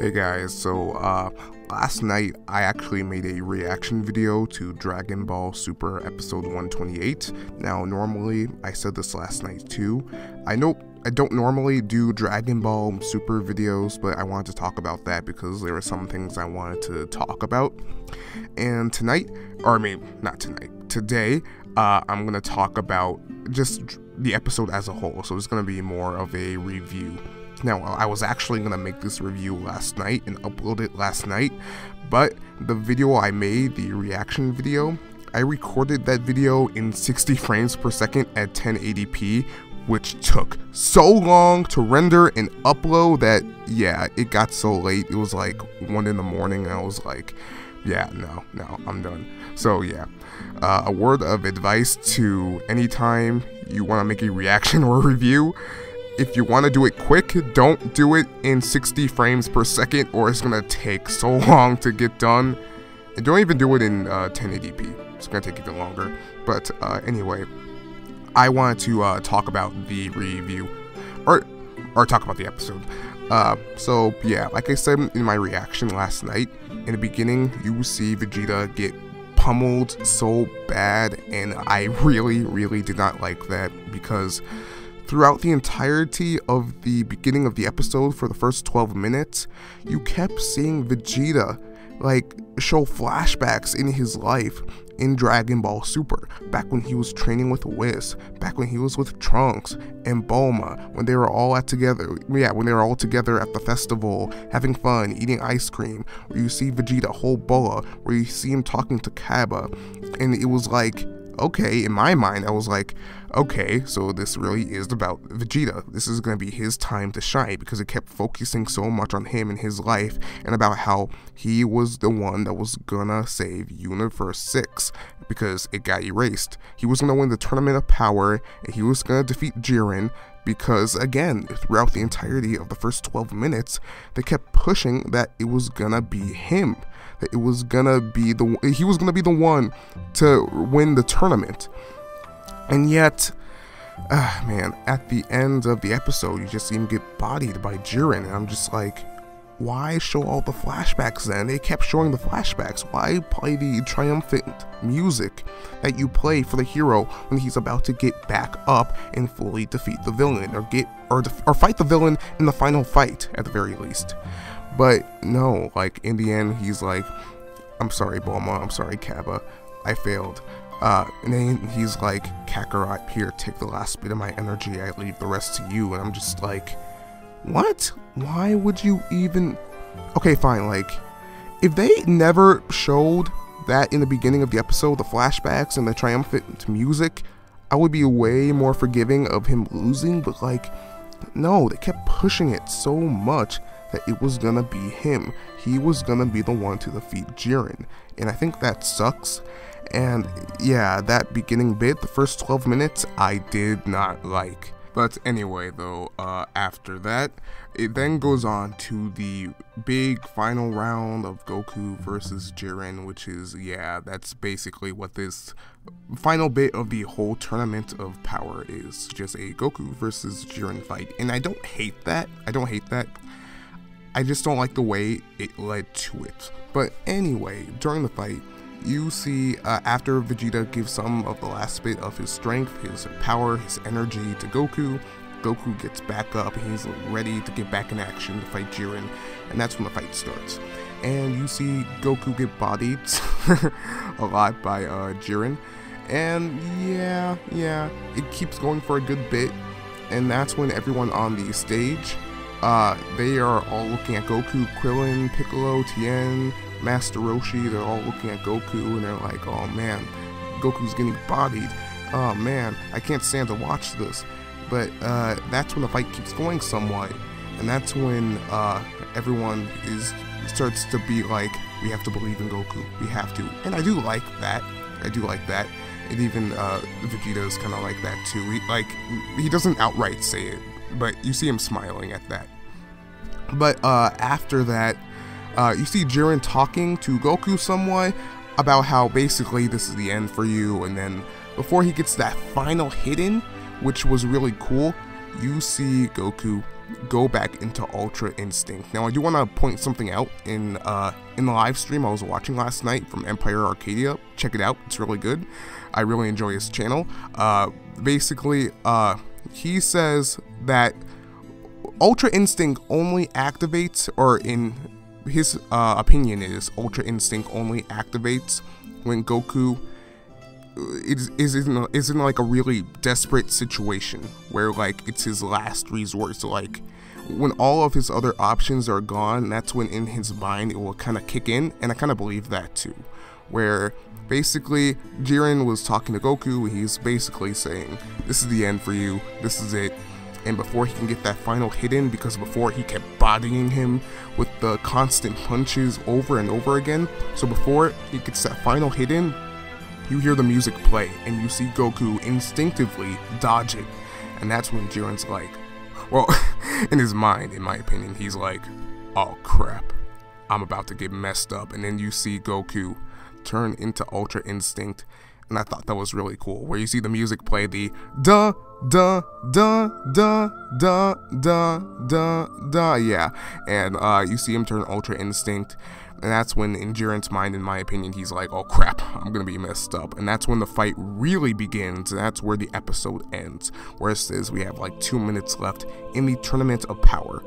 Hey guys, so last night I actually made a reaction video to Dragon Ball Super episode 128. Now normally, I said this last night too, I know I don't normally do Dragon Ball Super videos, but I wanted to talk about that because there were some things I wanted to talk about. And tonight, or I mean, not tonight, today, I'm going to talk about just the episode as a whole, so it's going to be more of a review. Now, I was actually going to make this review last night and upload it last night, but the video I made, the reaction video, I recorded that video in 60 frames per second at 1080p, which took so long to render and upload that, yeah, it got so late. It was like 1 in the morning, and I was like, yeah, no, I'm done. So yeah, a word of advice to anytime you want to make a reaction or a review: if you want to do it quick, don't do it in 60 frames per second, or it's going to take so long to get done. And don't even do it in 1080p. It's going to take even longer. But anyway, I wanted to talk about the review, or talk about the episode. So yeah, like I said in my reaction last night, in the beginning, you see Vegeta get pummeled so bad, and I really did not like that, because throughout the entirety of the beginning of the episode, for the first 12 minutes, you kept seeing Vegeta like show flashbacks in his life in Dragon Ball Super, back when he was training with Whis, back when he was with Trunks and Bulma, when they were all together at the festival, having fun, eating ice cream, where you see Vegeta hold Bola, where you see him talking to Kaba, and it was like, okay, in my mind, I was like, okay, so this really is about Vegeta. This is going to be his time to shine, because it kept focusing so much on him and his life, and about how he was the one that was gonna save Universe 6, because it got erased. He was gonna win the Tournament of Power, and he was gonna defeat Jiren, because again, throughout the entirety of the first 12 minutes, they kept pushing that it was gonna be him. That he was gonna be the one to win the tournament. And yet, man, at the end of the episode, you just see him get bodied by Jiren, and I'm just like, why show all the flashbacks then? They kept showing the flashbacks. Why play the triumphant music that you play for the hero when he's about to get back up and fully defeat the villain, or fight the villain in the final fight at the very least? But no, like in the end, he's like, I'm sorry, Bulma, I'm sorry, Kaba, I failed. And then he's like, Kakarot, here, take the last bit of my energy, I leave the rest to you. And I'm just like, what? Why would you even... Okay, fine, like, if they never showed that in the beginning of the episode, the flashbacks and the triumphant music, I would be way more forgiving of him losing, but like, no, they kept pushing it so much that it was gonna be him. He was gonna be the one to defeat Jiren, and I think that sucks. And yeah, that beginning bit, the first 12 minutes, I did not like. But anyway though, after that, it then goes on to the big final round of Goku versus Jiren, which is, yeah, that's basically what this final bit of the whole Tournament of Power is. Just a Goku versus Jiren fight. And I don't hate that. I just don't like the way it led to it. But anyway, during the fight, you see after Vegeta gives some of the last bit of his strength, his power, his energy to Goku, Goku gets back up and he's ready to get back in action to fight Jiren, and that's when the fight starts. And you see Goku get bodied a lot by Jiren, and yeah, it keeps going for a good bit, and that's when everyone on the stage, they are all looking at Goku, Krillin, Piccolo, Tien, Master Roshi, they're all looking at Goku, and they're like, oh man, Goku's getting bodied, oh man, I can't stand to watch this. But that's when the fight keeps going somewhat, and that's when everyone starts to be like, we have to believe in Goku, we have to. And I do like that, and even Vegeta's kind of like that too. He doesn't outright say it, but you see him smiling at that. But after that, you see Jiren talking to Goku somewhat about how basically this is the end for you, and then before he gets that final hit in, which was really cool, you see Goku go back into Ultra Instinct. Now I do want to point something out in the live stream I was watching last night from Empire Arcadia. Check it out, it's really good. I really enjoy his channel. Basically, he says that Ultra Instinct only activates, or in his opinion is, Ultra Instinct only activates when Goku is in like a really desperate situation where like it's his last resort. So like when all of his other options are gone, that's when in his mind it will kind of kick in, and I kind of believe that too, where basically Jiren was talking to Goku and he's basically saying, this is the end for you, this is it. And before he can get that final hit in, because before he kept bodying him with the constant punches over and over again, so before he gets that final hit in, you hear the music play, and you see Goku instinctively dodge it. And that's when Jiren's like, well, in his mind, in my opinion, he's like, oh crap, I'm about to get messed up. And then you see Goku turn into Ultra Instinct, and I thought that was really cool, where you see the music play, the da da da da da da da da, yeah, and you see him turn Ultra Instinct. And that's when, in Jiren's mind, in my opinion, he's like, oh crap, I'm gonna be messed up. And that's when the fight really begins, and that's where the episode ends, where it says we have like 2 minutes left in the Tournament of Power.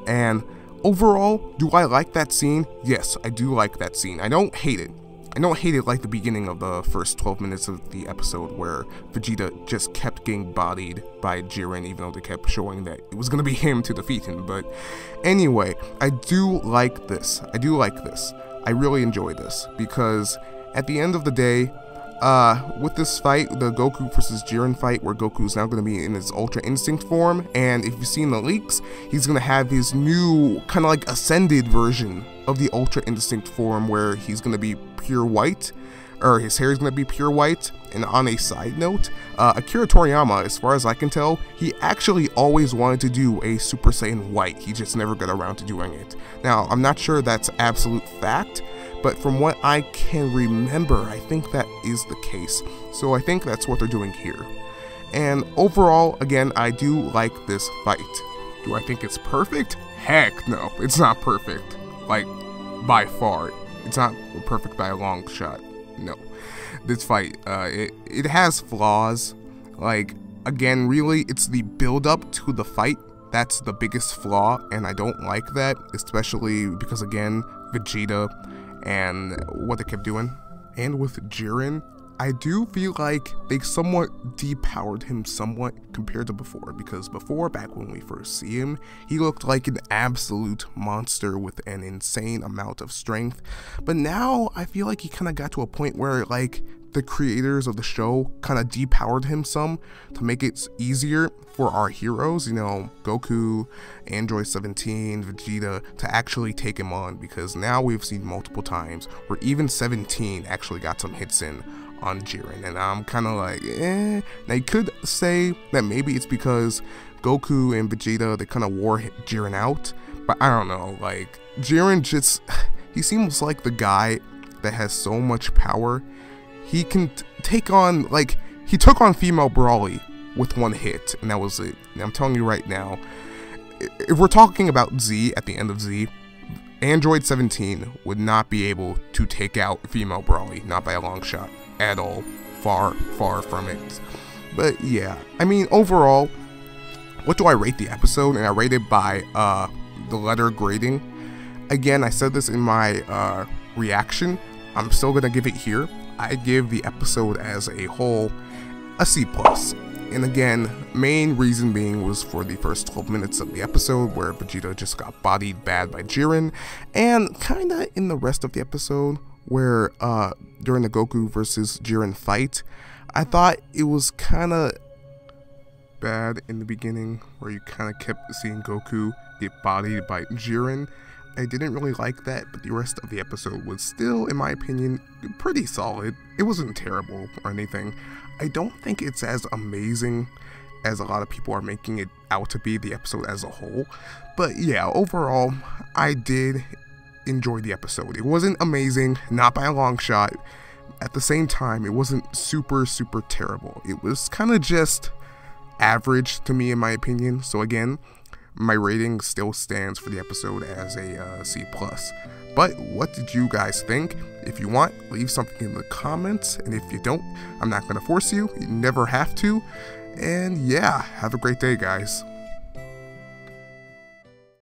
And overall, do I like that scene? Yes, I do like that scene. I don't hate it. I don't hate it like the beginning of the first 12 minutes of the episode, where Vegeta just kept getting bodied by Jiren, even though they kept showing that it was going to be him to defeat him. But anyway, I do like this. I do like this. I really enjoy this, because at the end of the day, with this fight, the Goku versus Jiren fight, where Goku's now going to be in his Ultra Instinct form, and if you've seen the leaks, he's going to have his new, kind of like ascended version of the Ultra Instinct form, where he's going to be pure white, or his hair is going to be pure white. And on a side note, Akira Toriyama, as far as I can tell, he actually always wanted to do a Super Saiyan white, he just never got around to doing it. Now, I'm not sure that's absolute fact, but from what I can remember, I think that is the case. So I think that's what they're doing here. And overall, again, I do like this fight. Do I think it's perfect? Heck no, it's not perfect. Like, by far. It's not perfect by a long shot. No. This fight, it has flaws. Like, again, really, it's the build-up to the fight that's the biggest flaw, and I don't like that, especially because, again, Vegeta and what they kept doing. And with Jiren, I do feel like they somewhat depowered him somewhat compared to before, because before, back when we first see him, he looked like an absolute monster with an insane amount of strength. But now I feel like he kind of got to a point where like the creators of the show kind of depowered him some to make it easier for our heroes, you know, Goku, Android 17, Vegeta, to actually take him on, because now we've seen multiple times where even 17 actually got some hits in on Jiren, and I'm kind of like, Now you could say that maybe it's because Goku and Vegeta, they kind of wore Jiren out, but I don't know, like, Jiren just, he seems like the guy that has so much power. He can take on, like, he took on female Brawly with one hit, and that was it. And I'm telling you right now, if we're talking about Z at the end of Z, Android 17 would not be able to take out female Brawly, not by a long shot at all. Far, far from it. But yeah, I mean, overall, what do I rate the episode? And I rate it by the letter grading. Again, I said this in my reaction. I'm still gonna give it here. I give the episode as a whole a C+. And again, main reason being was for the first 12 minutes of the episode, where Vegeta just got bodied bad by Jiren, and kinda in the rest of the episode, where during the Goku versus Jiren fight, I thought it was kinda bad in the beginning, where you kinda kept seeing Goku get bodied by Jiren. I didn't really like that, but the rest of the episode was still, in my opinion, pretty solid. It wasn't terrible or anything. I don't think it's as amazing as a lot of people are making it out to be, the episode as a whole. But yeah, overall, I did enjoy the episode. It wasn't amazing, not by a long shot. At the same time, it wasn't super, super terrible. It was kind of just average to me, in my opinion. So again, my rating still stands for the episode as a C+. But what did you guys think? If you want, leave something in the comments, and if you don't, I'm not going to force you. You never have to. And yeah, have a great day, guys.